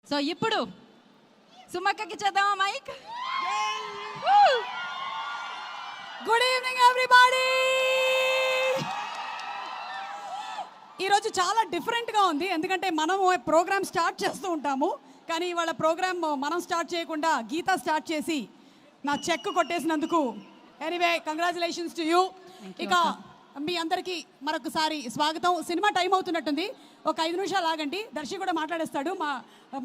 So ఇప్పుడు సుమక్కకి చేద్దామా mic. Good evening everybody. ఈరోజు చాలా డిఫరెంట్గా ఉంది, ఎందుకంటే మనము ప్రోగ్రామ్ స్టార్ట్ చేస్తూ ఉంటాము, కానీ ఇవాళ ప్రోగ్రామ్ మనం స్టార్ట్ చేయకుండా గీత స్టార్ట్ చేసి నా చెక్ కొట్టేసినందుకు ఎనీవే కంగ్రాచులేషన్స్ టు యూ. ఇక మీ అందరికీ మరొకసారి స్వాగతం. సినిమా టైం అవుతున్నట్టుంది, ఒక 5 నిమిషాలు ఆగండి. దర్శి కూడా మాట్లాడేస్తాడు, మా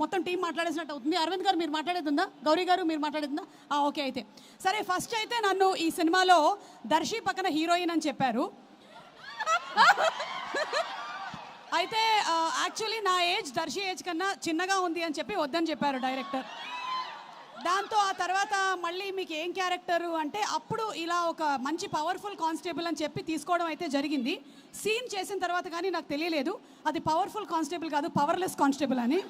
మొత్తం టీం మాట్లాడేసినట్టు అవుతుంది. అరవింద్ గారు మీరు మాట్లాడేస్తుందా? గౌరీ గారు మీరు మాట్లాడేస్తుందా? ఓకే అయితే సరే. ఫస్ట్ అయితే నన్ను ఈ సినిమాలో దర్శి పక్కన హీరోయిన్ అని చెప్పారు. అయితే యాక్చువల్లీ నా ఏజ్ దర్శి ఏజ్ కన్నా చిన్నగా ఉంది అని చెప్పి వద్దని చెప్పారు డైరెక్టర్. దాంతో ఆ తర్వాత మళ్ళీ మీకు ఏం క్యారెక్టరు అంటే అప్పుడు ఇలా ఒక మంచి పవర్ఫుల్ కానిస్టేబుల్ అని చెప్పి తీసుకోవడం అయితే జరిగింది. సీన్ చేసిన తర్వాత కానీ నాకు తెలియలేదు అది పవర్ఫుల్ కానిస్టేబుల్ కాదు, పవర్లెస్ కానిస్టేబుల్ అని.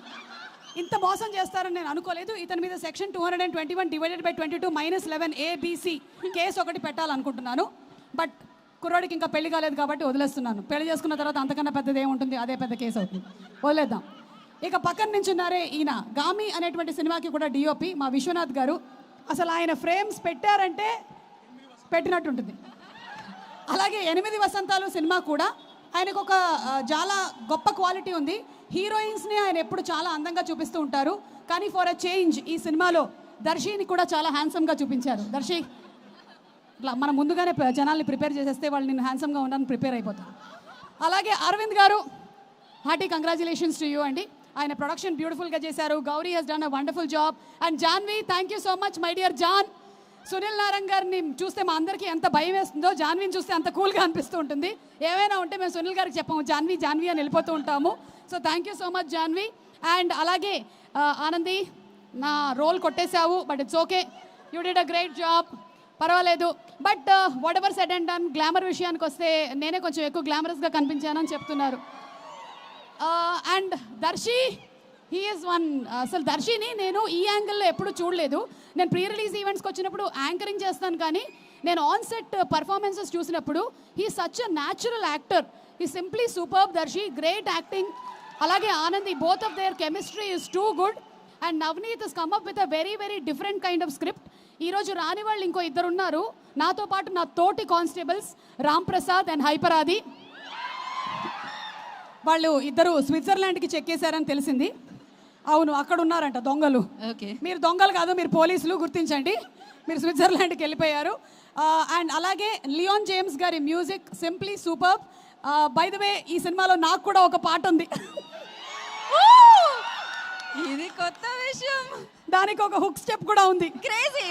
ఇంత మోసం చేస్తారని నేను అనుకోలేదు. ఇతని మీద సెక్షన్ 221/22 - 11ABC కేసు ఒకటి పెట్టాలనుకుంటున్నాను. బట్ కుర్రాడికి ఇంకా పెళ్లి కాలేదు కాబట్టి వదిలేస్తున్నాను. పెళ్లి చేసుకున్న తర్వాత అంతకన్నా పెద్దది ఏముంటుంది, అదే పెద్ద కేసు అవుతుంది, వదిలేద్దాం. ఇక పక్కన నించున్నారే ఈయన గామి అనేటువంటి సినిమాకి కూడా డిఓపి మా విశ్వనాథ్ గారు. అసలు ఆయన ఫ్రేమ్స్ పెట్టారంటే పెట్టినట్టుంటుంది. అలాగే 8 వసంతాలు సినిమా కూడా ఆయనకు ఒక చాలా గొప్ప క్వాలిటీ ఉంది. హీరోయిన్స్ని ఆయన ఎప్పుడు చాలా అందంగా చూపిస్తూ ఉంటారు, కానీ ఫర్ అ చేంజ్ ఈ సినిమాలో దర్శిని కూడా చాలా హ్యాండ్సమ్గా చూపించారు. దర్శి ఇట్లా మనం ముందుగానే జనాల్ని ప్రిపేర్ చేసేస్తే వాళ్ళు నేను హ్యాండ్సమ్గా ఉండడానికి ప్రిపేర్ అయిపోతాను. అలాగే అరవింద్ గారు, హార్టీ కంగ్రాచులేషన్స్ టు యూ అండి. ఆయన ప్రొడక్షన్ బ్యూటిఫుల్గా చేశారు. Gauri he's done a wonderful job. And Janhvi, thank you so much my dear జాన్. సునీల్ నారాయణ గారిని చూస్తే మా అందరికీ ఎంత భయం వేస్తుందో, జాన్విని చూస్తే అంత కూల్గా అనిపిస్తూ ఉంటుంది. ఏమైనా ఉంటే మేము సునీల్ గారికి చెప్పాము జాన్వి జాన్వి అని వెళ్ళిపోతూ ఉంటాము. So thank you so much Janhvi. And అలాగే ఆనంది, నా రోల్ కొట్టేశావు, but it's okay, you did a great job, పర్వాలేదు. But whatever said and done, glamour విషయానికి వస్తే నేనే కొంచెం ఎక్కువ గ్లామరస్గా కనిపించానని చెప్తున్నారు. And Darshi, he is one. అసలు దర్శిని నేను ఈ యాంగిల్లో ఎప్పుడు చూడలేదు. నేను ప్రీ రిలీజ్ ఈవెంట్స్కి వచ్చినప్పుడు యాంకరింగ్ చేస్తాను, కానీ నేను ఆన్ సెట్ పర్ఫార్మెన్సెస్ చూసినప్పుడు he such a natural actor. He simply superb Darshi, great acting. అలాగే Anandi, both of their chemistry is too good. And Navneet is come up with a very very different kind of script. ఈరోజు రాని వాళ్ళు ఇంకో 2 ఉన్నారు నాతో పాటు, నా తోటి కానిస్టేబుల్స్ రామ్ ప్రసాద్ అండ్ హైపరాది. వాళ్ళు ఇద్దరు స్విట్జర్లాండ్కి చెక్కేశారని తెలిసింది. అవును, అక్కడ ఉన్నారంట దొంగలు. ఓకే, మీరు దొంగలు కాదు, మీరు పోలీసులు, గుర్తించండి. మీరు స్విట్జర్లాండ్కి వెళ్ళిపోయారు. అండ్ అలాగే లియోన్ జేమ్స్ గారి music simply super. By the way ఈ సినిమాలో నాకు కూడా ఒక పాట ఉంది. ఇది కొత్త విషయం, దానికి ఒక హుక్ స్టెప్ కూడా ఉంది. క్రేజీ.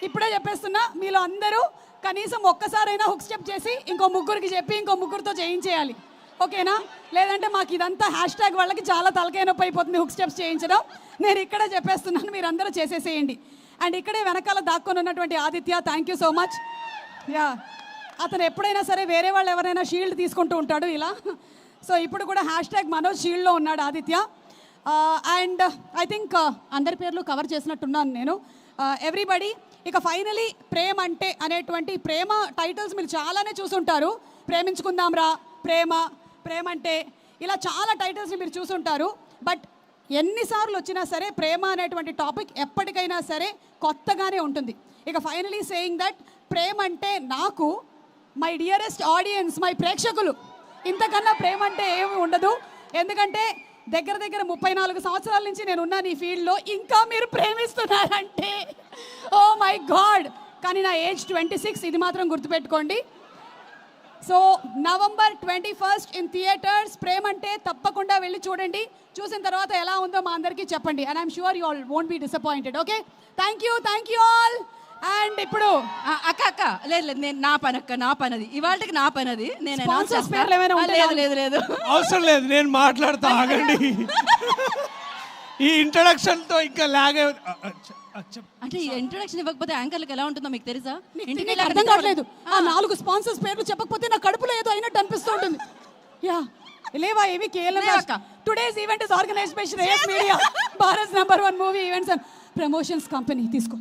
ఇప్పుడే చెప్పేస్తున్నా, మీలో అందరూ కనీసం ఒక్కసారైనా హుక్ స్టెప్ చేసి ఇంకో ముగ్గురికి చెప్పి ఇంకో ముగ్గురితో చేయించేయాలి, ఓకేనా? లేదంటే మాకు ఇదంతా హ్యాష్ట్యాగ్ వాళ్ళకి చాలా తలకాయ నొప్పి అయిపోతుంది హుక్ స్టెప్స్ చేయించడం. నేను ఇక్కడే చెప్పేస్తున్నాను, మీరు అందరూ చేసేసేయండి. అండ్ ఇక్కడే వెనకాల దాక్కొని ఉన్నటువంటి Aditya, thank you so much. అతను ఎప్పుడైనా సరే వేరే వాళ్ళు ఎవరైనా షీల్డ్ తీసుకుంటూ ఉంటాడు ఇలా. సో ఇప్పుడు కూడా హ్యాష్ట్యాగ్ మనోజ్ షీల్డ్లో ఉన్నాడు ఆదిత్య. అండ్ ఐ థింక్ అందరి పేర్లు కవర్ చేసినట్టున్నాను నేను, ఎవ్రీబడి. ఇక ఫైనలీ ప్రేమ అంటే అనేటువంటి ప్రేమ టైటిల్స్ మీరు చాలానే చూసుంటారు. ప్రేమించుకుందాం రా, ప్రేమ, ప్రేమ అంటే, ఇలా చాలా టైటిల్స్ మీరు చూసుంటారు. బట్ ఎన్నిసార్లు వచ్చినా సరే ప్రేమ అనేటువంటి టాపిక్ ఎప్పటికైనా సరే కొత్తగానే ఉంటుంది. ఇక ఫైనలీ సేయింగ్ దట్ ప్రేమ అంటే నాకు, మై డియరెస్ట్ ఆడియన్స్, మై ప్రేక్షకులు, ఇంతకన్నా ప్రేమ అంటే ఏమి ఉండదు. ఎందుకంటే దగ్గర 34 సంవత్సరాల నుంచి నేను ఉన్నాను ఈ ఫీల్డ్లో, ఇంకా మీరు ప్రేమిస్తున్నారంటే ఓ మై గాడ్. కానీ నా ఏజ్ 26, ఇది మాత్రం గుర్తుపెట్టుకోండి. So November 21 in theatres. Premante తప్పకుండా వెళ్ళి చూడండి. చూసిన తర్వాత ఎలా ఉందో మా అందరికీ చెప్పండి. And I'm sure you all won't be disappointed. Okay, thank you all. And ఇప్పుడు అక్క లేదు లేదు, నేను నా పనది ఇవాళకి నా పనది. నేను లేదు అవసరం లేదు, నేను మాట్లాడతా, ఆగండి. ఈ ఇంట్రడక్షన్ తో ఇంకా లాగే. అంటే ఈ ఇంట్రడక్షన్ ఇవ్వకపోతే యాంకర్లకు ఎలా ఉంటుందో మీకు తెలుసా? ఇంటికి అర్థం కావట్లేదు. ఆ 4 స్పాన్సర్స్ పేర్లు చెప్పకపోతే నా కడుపులో ఏదో అయినట్టు అనిపిస్తూ ఉంటుంది. లేవా ఇవి కేవలం. Today's event is organised by Shreyas media, Bharat number 1 movie events and promotions company. తీసుకో.